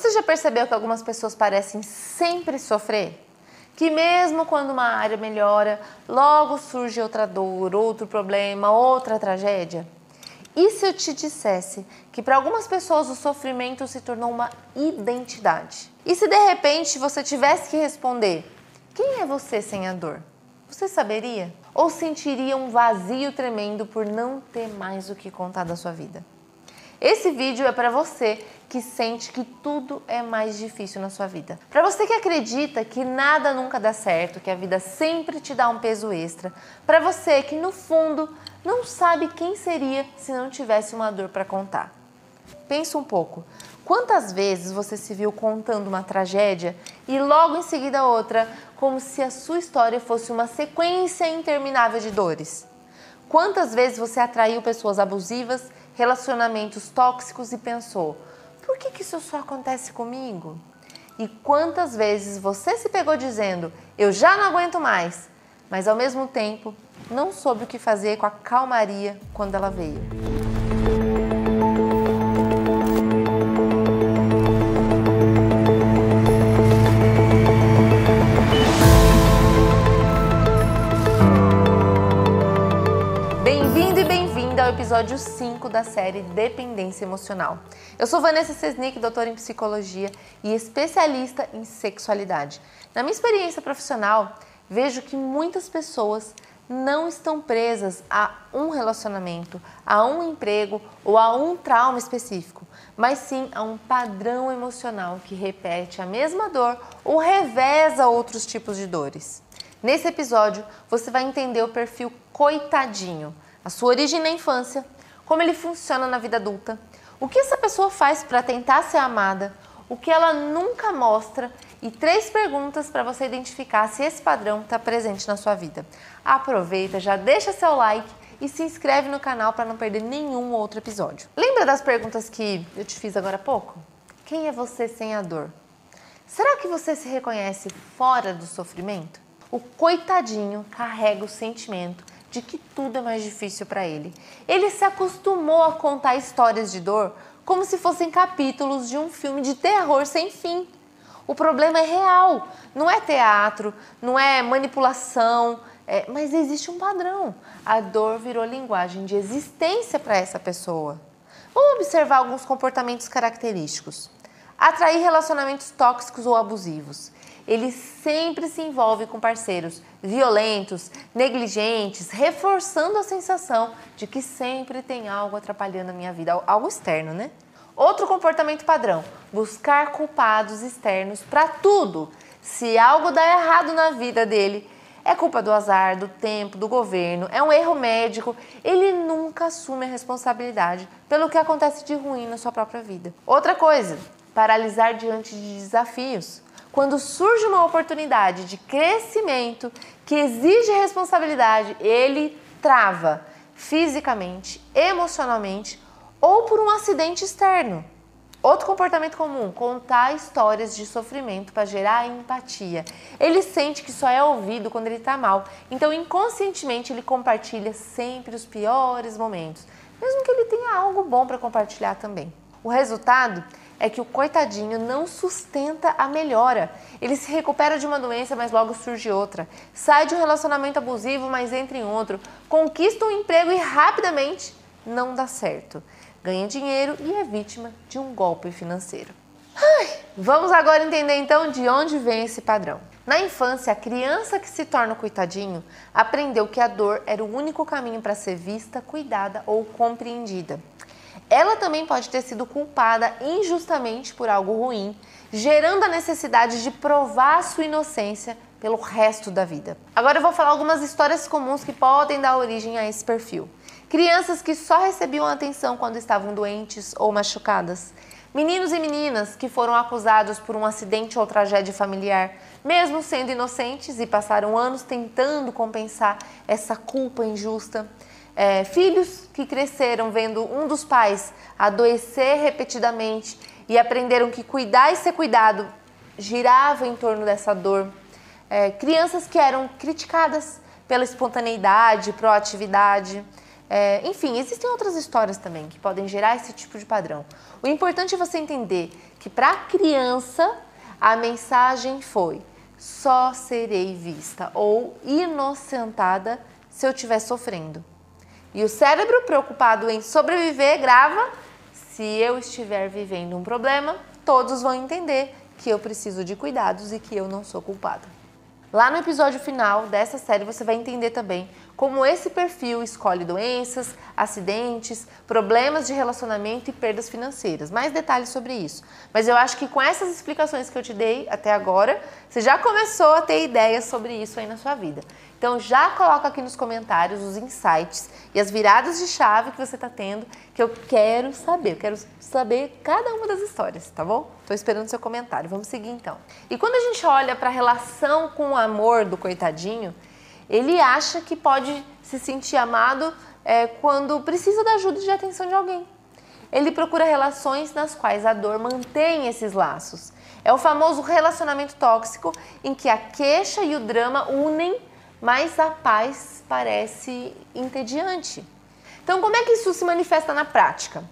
Você já percebeu que algumas pessoas parecem sempre sofrer? Que mesmo quando uma área melhora, logo surge outra dor, outro problema, outra tragédia? E se eu te dissesse que para algumas pessoas o sofrimento se tornou uma identidade? E se de repente você tivesse que responder, quem é você sem a dor? Você saberia? Ou sentiria um vazio tremendo por não ter mais o que contar da sua vida? Esse vídeo é para você que sente que tudo é mais difícil na sua vida. Para você que acredita que nada nunca dá certo, que a vida sempre te dá um peso extra. Para você que no fundo não sabe quem seria se não tivesse uma dor para contar. Pensa um pouco. Quantas vezes você se viu contando uma tragédia e logo em seguida outra, como se a sua história fosse uma sequência interminável de dores? Quantas vezes você atraiu pessoas abusivas, relacionamentos tóxicos e pensou, por que isso só acontece comigo? E quantas vezes você se pegou dizendo, eu já não aguento mais, mas ao mesmo tempo não soube o que fazer com a calmaria quando ela veio? Bem-vindo e bem-vinda ao episódio 5 da série Dependência Emocional. Eu sou Vanessa Cesnick, doutora em psicologia e especialista em sexualidade. Na minha experiência profissional, vejo que muitas pessoas não estão presas a um relacionamento, a um emprego ou a um trauma específico, mas sim a um padrão emocional que repete a mesma dor ou reveza outros tipos de dores. Nesse episódio, você vai entender o perfil coitadinho, a sua origem na infância, como ele funciona na vida adulta, o que essa pessoa faz para tentar ser amada, o que ela nunca mostra e 3 perguntas para você identificar se esse padrão está presente na sua vida. Aproveita, já deixa seu like e se inscreve no canal para não perder nenhum outro episódio. Lembra das perguntas que eu te fiz agora há pouco? Quem é você sem a dor? Será que você se reconhece fora do sofrimento? O coitadinho carrega o sentimento de que tudo é mais difícil para ele. Ele se acostumou a contar histórias de dor como se fossem capítulos de um filme de terror sem fim. O problema é real, não é teatro, não é manipulação, mas existe um padrão. A dor virou linguagem de existência para essa pessoa. Vamos observar alguns comportamentos característicos. Atrair relacionamentos tóxicos ou abusivos. Ele sempre se envolve com parceiros violentos, negligentes, reforçando a sensação de que sempre tem algo atrapalhando a minha vida, algo externo, né? Outro comportamento padrão, buscar culpados externos para tudo. Se algo dá errado na vida dele, é culpa do azar, do tempo, do governo, é um erro médico, ele nunca assume a responsabilidade pelo que acontece de ruim na sua própria vida. Outra coisa, paralisar diante de desafios. Quando surge uma oportunidade de crescimento que exige responsabilidade, ele trava fisicamente, emocionalmente ou por um acidente externo. Outro comportamento comum, contar histórias de sofrimento para gerar empatia. Ele sente que só é ouvido quando ele está mal, então inconscientemente ele compartilha sempre os piores momentos, mesmo que ele tenha algo bom para compartilhar também. O resultado é que o coitadinho não sustenta a melhora. Ele se recupera de uma doença, mas logo surge outra. Sai de um relacionamento abusivo, mas entra em outro. Conquista um emprego e rapidamente não dá certo. Ganha dinheiro e é vítima de um golpe financeiro. Vamos agora entender então de onde vem esse padrão. Na infância, a criança que se torna coitadinho aprendeu que a dor era o único caminho para ser vista, cuidada ou compreendida. Ela também pode ter sido culpada injustamente por algo ruim, gerando a necessidade de provar sua inocência pelo resto da vida. Agora eu vou falar algumas histórias comuns que podem dar origem a esse perfil. Crianças que só recebiam atenção quando estavam doentes ou machucadas. Meninos e meninas que foram acusados por um acidente ou tragédia familiar, mesmo sendo inocentes e passaram anos tentando compensar essa culpa injusta. Filhos que cresceram vendo um dos pais adoecer repetidamente e aprenderam que cuidar e ser cuidado girava em torno dessa dor. Crianças que eram criticadas pela espontaneidade, proatividade. Enfim, existem outras histórias também que podem gerar esse tipo de padrão. O importante é você entender que para a criança a mensagem foi: só serei vista ou inocentada se eu estiver sofrendo. E o cérebro, preocupado em sobreviver, grava: se eu estiver vivendo um problema, todos vão entender que eu preciso de cuidados e que eu não sou culpada. Lá no episódio final dessa série você vai entender também como esse perfil escolhe doenças, acidentes, problemas de relacionamento e perdas financeiras. Mais detalhes sobre isso. Mas eu acho que com essas explicações que eu te dei até agora, você já começou a ter ideias sobre isso aí na sua vida. Então já coloca aqui nos comentários os insights e as viradas de chave que você está tendo, que eu quero saber. Eu quero saber cada uma das histórias, tá bom? Tô esperando seu comentário. Vamos seguir então. E quando a gente olha para a relação com o amor do coitadinho, ele acha que pode se sentir amado quando precisa da ajuda e de atenção de alguém. Ele procura relações nas quais a dor mantém esses laços. É o famoso relacionamento tóxico em que a queixa e o drama unem, mas a paz parece entediante. Então, como é que isso se manifesta na prática?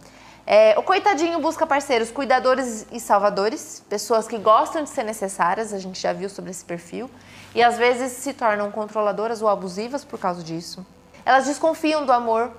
O coitadinho busca parceiros cuidadores e salvadores, pessoas que gostam de ser necessárias, a gente já viu sobre esse perfil, e às vezes se tornam controladoras ou abusivas por causa disso. Elas desconfiam do amor,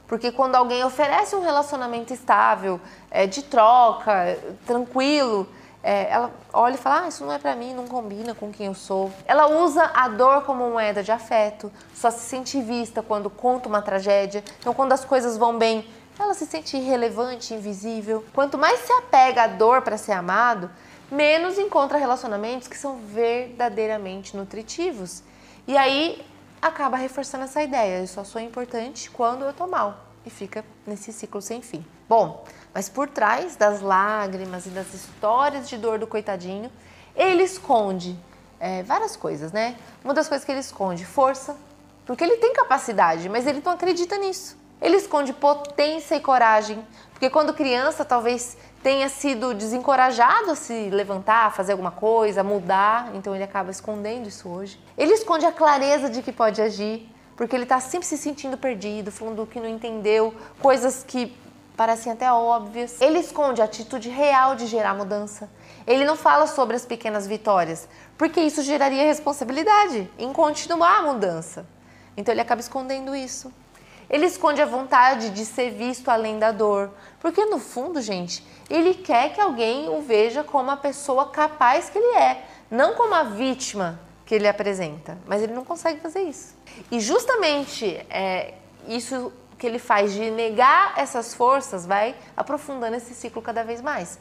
porque quando alguém oferece um relacionamento estável, de troca, tranquilo, ela olha e fala: isso não é pra mim, não combina com quem eu sou. Ela usa a dor como moeda de afeto, só se sente vista quando conta uma tragédia. Então, quando as coisas vão bem, ela se sente irrelevante, invisível. Quanto mais se apega à dor para ser amado, menos encontra relacionamentos que são verdadeiramente nutritivos. E aí acaba reforçando essa ideia: eu só sou importante quando eu tô mal. E fica nesse ciclo sem fim. Bom, mas por trás das lágrimas e das histórias de dor do coitadinho, ele esconde várias coisas, né? Uma das coisas que ele esconde: força, porque ele tem capacidade, mas ele não acredita nisso. Ele esconde potência e coragem, porque quando criança talvez tenha sido desencorajado a se levantar, a fazer alguma coisa, a mudar, então ele acaba escondendo isso hoje. Ele esconde a clareza de que pode agir, porque ele está sempre se sentindo perdido, falando que não entendeu, coisas que parecem até óbvias. Ele esconde a atitude real de gerar mudança. Ele não fala sobre as pequenas vitórias, porque isso geraria responsabilidade em continuar a mudança. Então ele acaba escondendo isso. Ele esconde a vontade de ser visto além da dor, porque no fundo, gente, ele quer que alguém o veja como a pessoa capaz que ele é, não como a vítima que ele apresenta, mas ele não consegue fazer isso. E justamente isso que ele faz de negar essas forças vai aprofundando esse ciclo cada vez mais.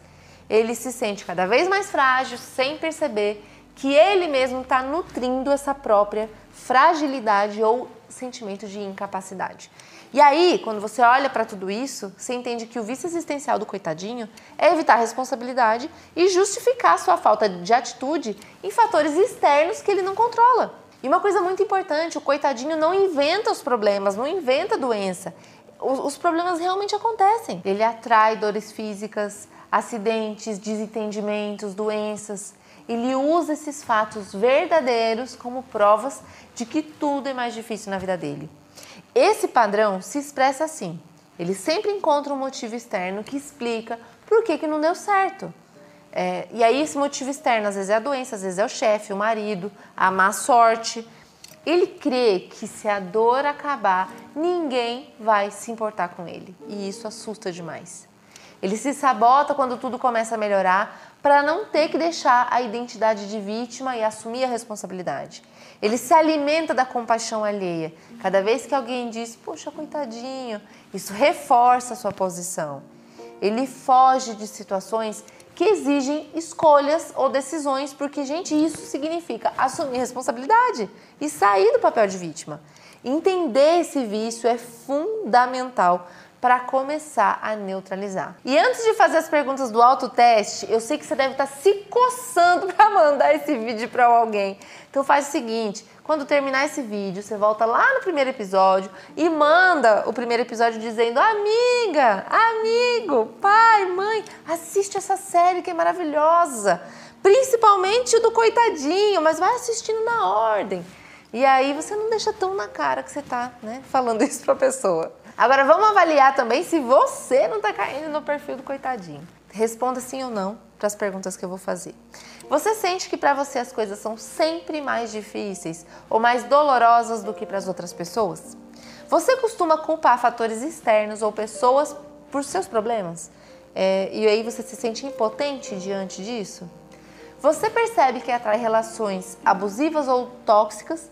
Ele se sente cada vez mais frágil, sem perceber que ele mesmo está nutrindo essa própria fragilidade ou sentimento de incapacidade. E aí, quando você olha para tudo isso, você entende que o vício existencial do coitadinho é evitar a responsabilidade e justificar sua falta de atitude em fatores externos que ele não controla. E uma coisa muito importante: o coitadinho não inventa os problemas, não inventa doença. Os problemas realmente acontecem. Ele atrai dores físicas, acidentes, desentendimentos, doenças. Ele usa esses fatos verdadeiros como provas de que tudo é mais difícil na vida dele. Esse padrão se expressa assim: ele sempre encontra um motivo externo que explica por que não deu certo. E aí esse motivo externo às vezes é a doença, às vezes é o chefe, o marido, a má sorte. Ele crê que se a dor acabar, ninguém vai se importar com ele. E isso assusta demais. Ele se sabota quando tudo começa a melhorar para não ter que deixar a identidade de vítima e assumir a responsabilidade. Ele se alimenta da compaixão alheia. Cada vez que alguém diz: poxa, coitadinho, isso reforça a sua posição. Ele foge de situações que exigem escolhas ou decisões, porque, gente, isso significa assumir responsabilidade e sair do papel de vítima. Entender esse vício é fundamental para começar a neutralizar. E antes de fazer as perguntas do autoteste, eu sei que você deve estar se coçando para mandar esse vídeo para alguém. Então faz o seguinte: quando terminar esse vídeo, você volta lá no primeiro episódio e manda o primeiro episódio dizendo: amiga, amigo, pai, mãe, assiste essa série que é maravilhosa. Principalmente o do coitadinho, mas vai assistindo na ordem. E aí você não deixa tão na cara que você está, falando isso para a pessoa. Agora vamos avaliar também se você não está caindo no perfil do coitadinho. Responda sim ou não. para as perguntas que eu vou fazer. Você sente que para você as coisas são sempre mais difíceis ou mais dolorosas do que para as outras pessoas? Você costuma culpar fatores externos ou pessoas por seus problemas? E aí você se sente impotente diante disso? Você percebe que atrai relações abusivas ou tóxicas,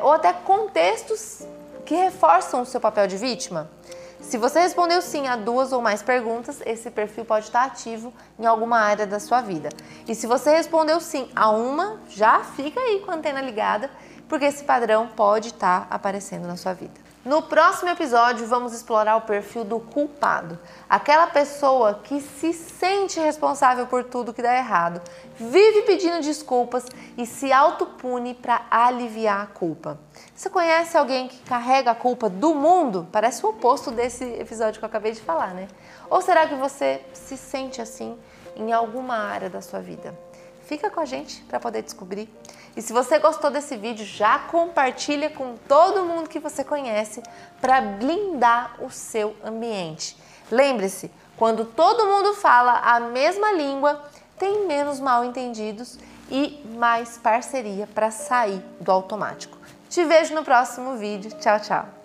ou até contextos que reforçam o seu papel de vítima? Se você respondeu sim a 2 ou mais perguntas, esse perfil pode estar ativo em alguma área da sua vida. E se você respondeu sim a uma, já fica aí com a antena ligada, porque esse padrão pode estar aparecendo na sua vida. No próximo episódio, vamos explorar o perfil do culpado. Aquela pessoa que se sente responsável por tudo que dá errado, vive pedindo desculpas e se autopune para aliviar a culpa. Você conhece alguém que carrega a culpa do mundo? Parece o oposto desse episódio que eu acabei de falar, né? Ou será que você se sente assim em alguma área da sua vida? Fica com a gente para poder descobrir. E se você gostou desse vídeo, já compartilha com todo mundo que você conhece para blindar o seu ambiente. Lembre-se, quando todo mundo fala a mesma língua, tem menos mal-entendidos e mais parceria para sair do automático. Te vejo no próximo vídeo. Tchau, tchau!